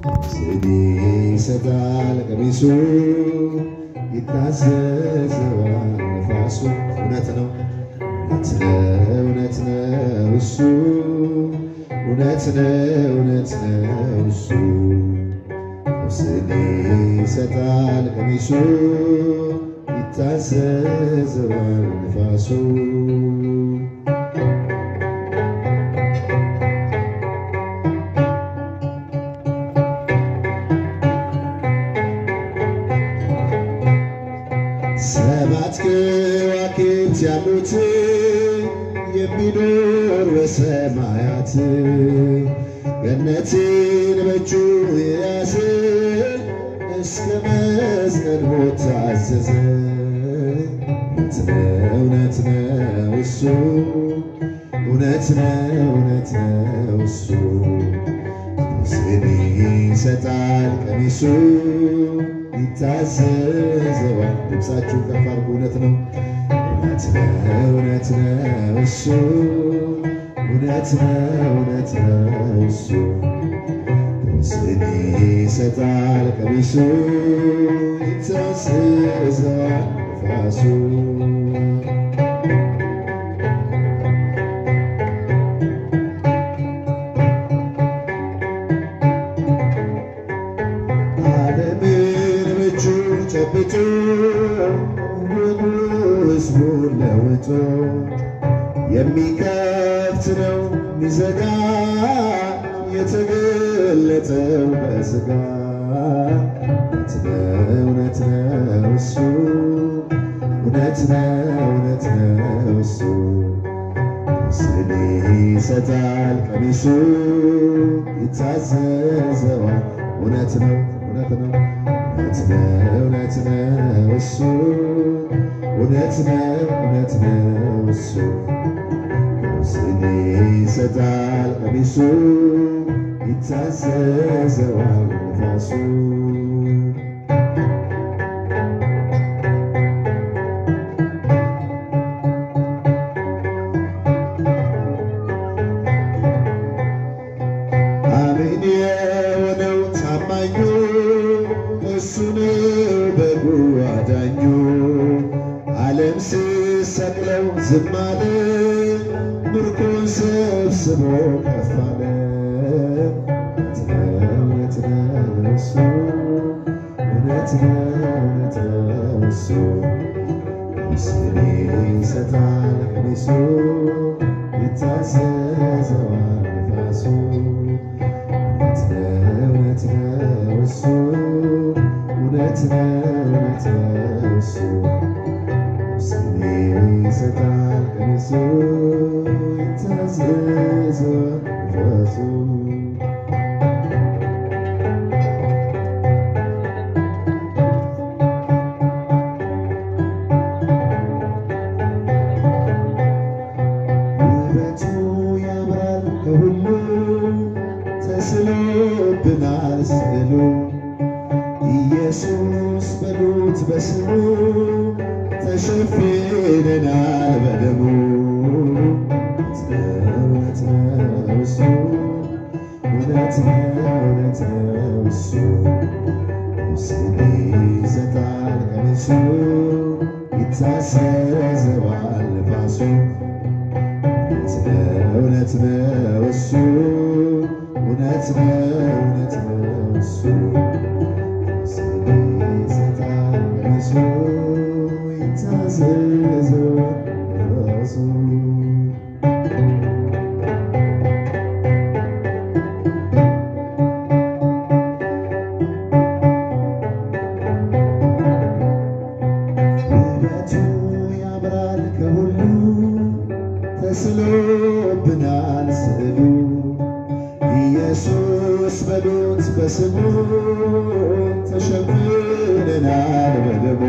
سيدي ستال قميصو يتعزز نفاسو ونتنا وسو ونتنا وسو سيدي ستال قميصو يتعزز نفاسو ሰባት ከዋክብት ያሉት የሚኖር በሰማያት ገነትን በእጁ የያዘ እስከ መስቀል ሞት ታዘዘ። እውነት ነው እሱ እውነት ነው እሱ ስኒ ይሰጣል ቀሚሱ ይታዘዘዋል። ልብሳችሁ ከፍ አድርጉ። እውነት ነው እሱ እውነት ነው እሱ ስኒ ይሰጣል ቀሚሱ ይታዘዘዋል ነፋሱ ጨብጦ ሕዝቡን ለውጦ የሚከፍት ነው ሚዘጋ የተገለጠው በሥጋ እውነት ነው እሱ እውነት ነው እሱ ስኒ ይሰጣል ቀሚሱ ይታዘዘዋል። እውነት ነው እሱ እውነት ነው እሱ ስኒ ይሰጣል ቀሚሱ ይታዘዘዋል ነፋሱ አሜን የሆነው ታማኙ እሱ ነው በጉ አዳኙ። ዓለም ሲሰቅለው ዝም አለ ምርኮን ሰብስቦ ከፍ አለ። እውነት ነው እሱ እውነት ነው እሱ ስኒ ይሰጣል ቀሚሱ ይታዘዘዋል ነፋሱ እውነት ነው እሱ እውነት ነው እሱ ስኒ ይሰጣል ቀሚሱ ይታዘዘዋል ነፋሱ ውበቱ ያምራል ከሁሉ ተስሎብናል ስዕሉ ኢየሱስ በሉት በስሙ ተሸፍነናል በደሙ። እውነት ነው እሱ እውነት ነው እሱ ስኒ ይሰጣል ቀሚሱ ይታዘዘዋል ነፋሱ እውነት ነው እሱ እውነት ነው እሱ ስኒ ይሰጣል ቀሚሱ ይታዘዘዋል ነፋሱ ውበቱ ያምራል ከሁሉ ተስሎብናል ስዕሉ ኢየሱስ በሉት በስሙ ተሸፍነናል በደሙ።